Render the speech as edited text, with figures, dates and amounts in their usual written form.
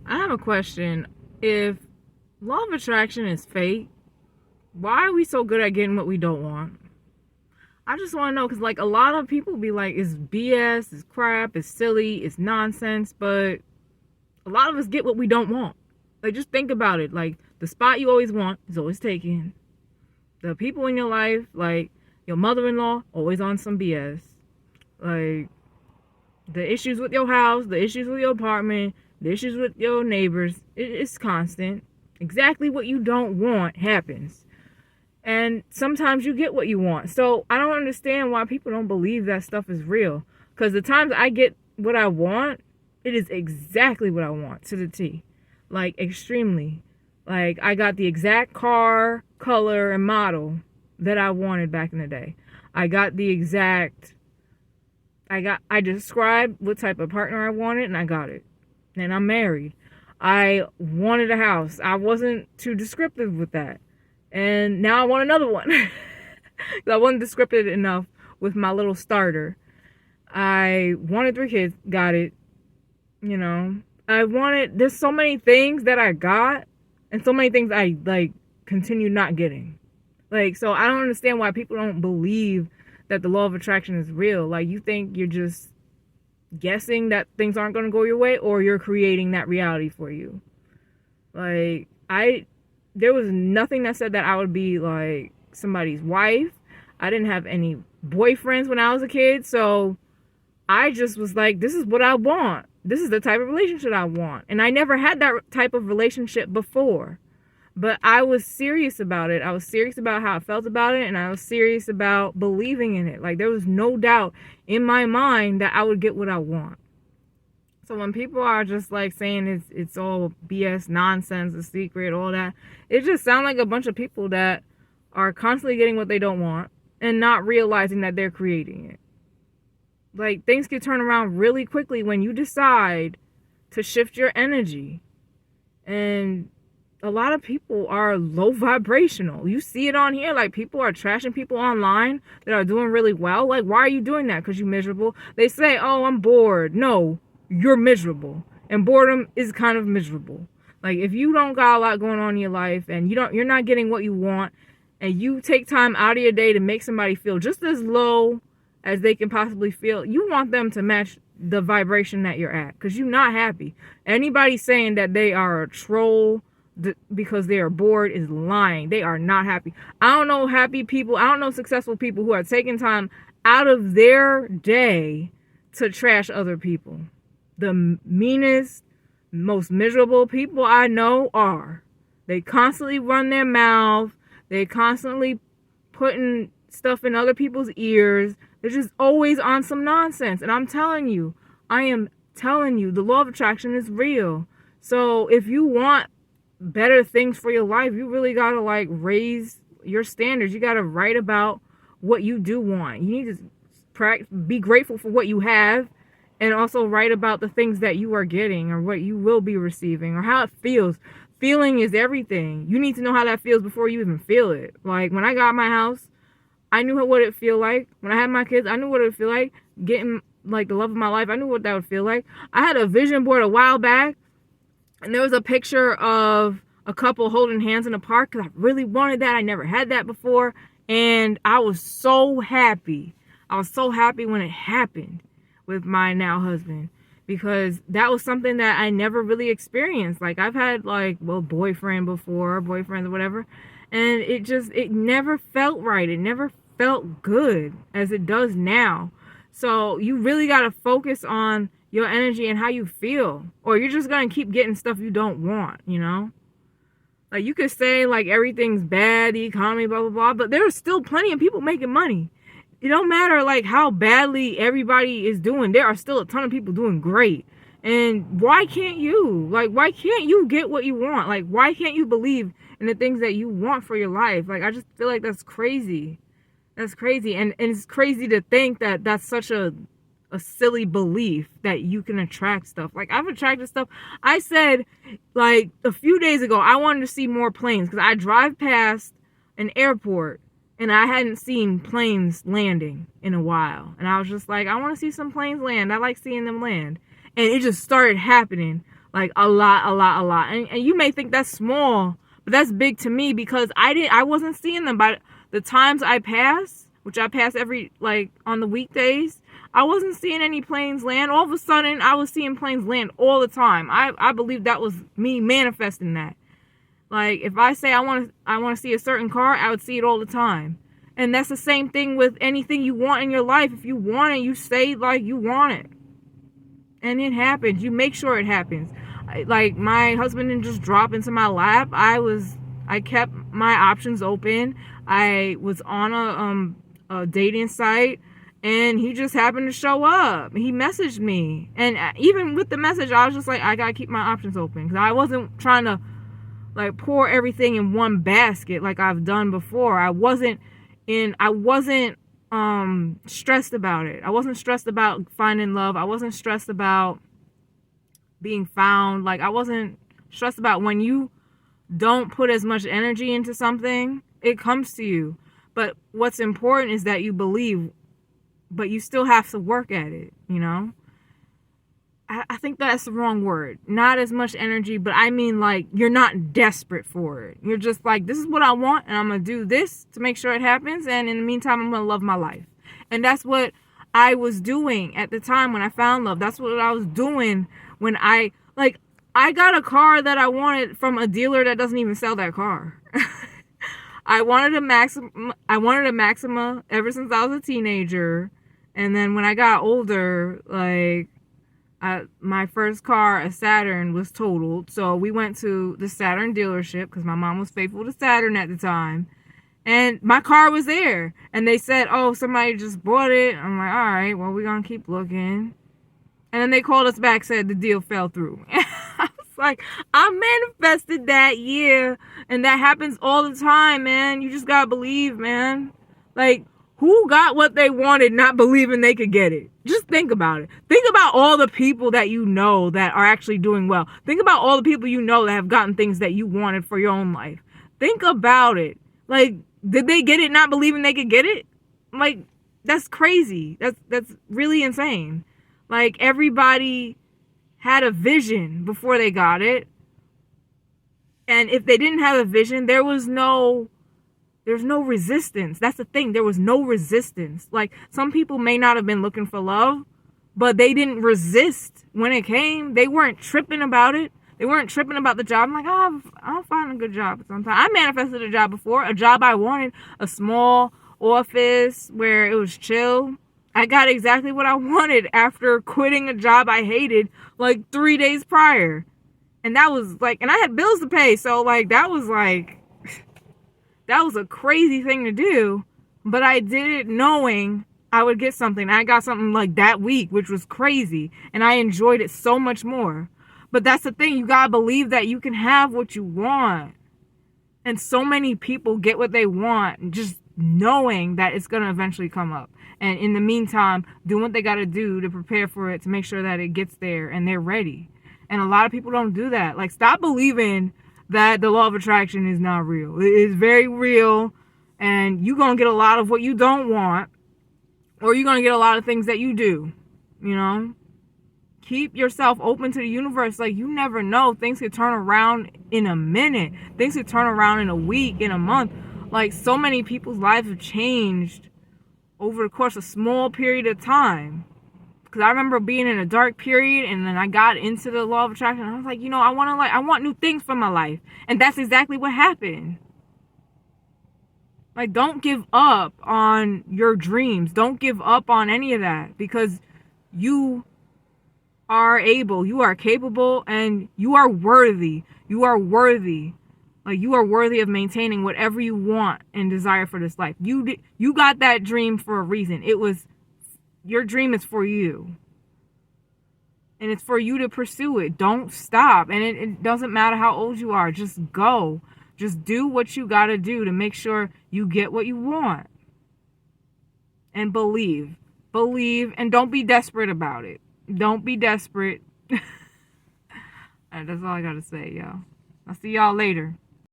I have a question. If law of attraction is fake, why are we so good at getting what we don't want? I just want to know because, like, a lot of people be like, it's BS, it's crap, it's silly, it's nonsense, but a lot of us get what we don't want. Like, just think about it. Like, the spot you always want is always taken. The people in your life, like your mother in law, always on some BS. Like, the issues with your house, the issues with your apartment, the issues with your neighbors, it's constant. Exactly what you don't want happens. And sometimes you get what you want. So I don't understand why people don't believe that stuff is real. Because the times I get what I want, it is exactly what I want to the T. Like, extremely. Like, I got the exact car, color, and model that I wanted back in the day. I got the exact... I described what type of partner I wanted, and I got it. And I'm married. I wanted a house. I wasn't too descriptive with that. And now I want another one. I wasn't descriptive enough with my little starter. I wanted 3 kids. Got it. You know. There's so many things that I got, and so many things I, like, continue not getting. Like, so I don't understand why people don't believe that the law of attraction is real. Like, you think you're just guessing that things aren't going to go your way, or you're creating that reality for you. Like, there was nothing that said that I would be, like, somebody's wife. I didn't have any boyfriends when I was a kid, so I just was like, this is what I want. This is the type of relationship I want. And I never had that type of relationship before. But I was serious about it. I was serious about how I felt about it, and I was serious about believing in it. Like, there was no doubt in my mind that I would get what I want. So when people are just, like, saying it's all BS, nonsense, a secret, all that, it just sounds like a bunch of people that are constantly getting what they don't want and not realizing that they're creating it. Like, things can turn around really quickly when you decide to shift your energy. And a lot of people are low vibrational. You see it on here. Like, people are trashing people online that are doing really well. Like, why are you doing that? Because you're miserable. They say, oh, I'm bored. No, you're miserable. And boredom is kind of miserable. Like, if you don't got a lot going on in your life and you're not getting what you want, and you take time out of your day to make somebody feel just as low as they can possibly feel, you want them to match the vibration that you're at, because you're not happy. Anybody saying that they are a troll because they are bored is lying. They are not happy. I don't know happy people. I don't know successful people who are taking time out of their day to trash other people. The meanest, most miserable people I know are. They constantly run their mouth. They constantly putting stuff in other people's ears. They're just always on some nonsense. And I'm telling you, I am telling you, the law of attraction is real. So if you want better things for your life, you really gotta, like, raise your standards. You gotta write about what you do want. You need to be grateful for what you have, and also write about the things that you are getting, or what you will be receiving, or how it feels. Feeling is everything. You need to know how that feels before you even feel it. Like, when I got my house, I knew what it feel like. When I had my kids, I knew what it would feel like. Getting, like, the love of my life, I knew what that would feel like. I had a vision board a while back, and there was a picture of a couple holding hands in a park, because I really wanted that. I never had that before. And I was so happy. I was so happy when it happened with my now husband, because that was something that I never really experienced. Like, I've had, like, well, boyfriends or whatever. And it never felt right. It never felt good as it does now. So you really got to focus on your energy and how you feel, or you're just going to keep getting stuff you don't want, you know? Like, you could say, like, everything's bad, the economy, blah, blah, blah, but there's still plenty of people making money. It don't matter, like, how badly everybody is doing. There are still a ton of people doing great. And why can't you? Like, why can't you get what you want? Like, why can't you believe in the things that you want for your life? Like, I just feel like that's crazy. That's crazy. And it's crazy to think that that's such a silly belief that you can attract stuff. Like, I've attracted stuff. I said, like, a few days ago, I wanted to see more planes, because I drive past an airport and I hadn't seen planes landing in a while. And I was just like, I want to see some planes land. I like seeing them land. And it just started happening. Like a lot, a lot, a lot. And you may think that's small, but that's big to me because I wasn't seeing them. By the times I pass, which I pass every, like, on the weekdays, I wasn't seeing any planes land. All of a sudden, I was seeing planes land all the time. I believe that was me manifesting that. Like, if I say I want to see a certain car, I would see it all the time. And that's the same thing with anything you want in your life. If you want it, you say, like, you want it. And it happens. You make sure it happens. Like, my husband didn't just drop into my lap. I kept my options open. I was on a dating site, and he just happened to show up. He messaged me. And even with the message, I was just like, I gotta keep my options open. Because I wasn't trying to, like, pour everything in one basket like I've done before. I wasn't stressed about it. I wasn't stressed about finding love. I wasn't stressed about being found. Like, I wasn't stressed about when you don't put as much energy into something, it comes to you. But what's important is that you believe, but you still have to work at it, you know? I think that's the wrong word. Not as much energy, but I mean, like, you're not desperate for it. You're just like, this is what I want, and I'm going to do this to make sure it happens, and in the meantime, I'm going to love my life. And that's what I was doing at the time when I found love. That's what I was doing when I got a car that I wanted from a dealer that doesn't even sell that car. I wanted a Maxima ever since I was a teenager. And then when I got older, like, my first car, a Saturn, was totaled. So we went to the Saturn dealership because my mom was faithful to Saturn at the time. And my car was there. And they said, oh, somebody just bought it. I'm like, all right, well, we're going to keep looking. And then they called us back, said the deal fell through. I was like, I manifested that, yeah. And that happens all the time, man. You just got to believe, man. Like, who got what they wanted not believing they could get it? Just think about it. Think about all the people that you know that are actually doing well. Think about all the people you know that have gotten things that you wanted for your own life. Think about it. Like, did they get it not believing they could get it? Like, that's crazy. That's really insane. Like, everybody had a vision before they got it. And if they didn't have a vision, there's no resistance. That's the thing. There was no resistance. Like, some people may not have been looking for love, but they didn't resist when it came. They weren't tripping about it. They weren't tripping about the job. I'm like, oh, I'll find a good job sometime. I manifested a job before, a job I wanted, a small office where it was chill. I got exactly what I wanted after quitting a job I hated like 3 days prior. And that was like, and I had bills to pay. So like, that was a crazy thing to do. But I did it knowing I would get something. I got something like that week, which was crazy. And I enjoyed it so much more. But that's the thing. You gotta believe that you can have what you want. And so many people get what they want just knowing that it's gonna eventually come up. And in the meantime, doing what they gotta do to prepare for it, to make sure that it gets there and they're ready. And a lot of people don't do that. Like, stop believing that the law of attraction is not real. It is very real. And you're gonna get a lot of what you don't want. Or you're gonna get a lot of things that you do. You know? Keep yourself open to the universe. Like, you never know. Things could turn around in a minute. Things could turn around in a week, in a month. Like, so many people's lives have changed over the course of a small period of time. Because I remember being in a dark period, and then I got into the law of attraction. And I was like, you know, I want new things for my life. And that's exactly what happened. Like, don't give up on your dreams. Don't give up on any of that. Because you are able, you are capable, and you are worthy. You are worthy. Like, you are worthy of maintaining whatever you want and desire for this life. You got that dream for a reason. Your dream is for you. And it's for you to pursue it. Don't stop. And it doesn't matter how old you are. Just go. Just do what you gotta do to make sure you get what you want. And believe. Believe, and don't be desperate about it. Don't be desperate. That's all I gotta say, y'all. I'll see y'all later.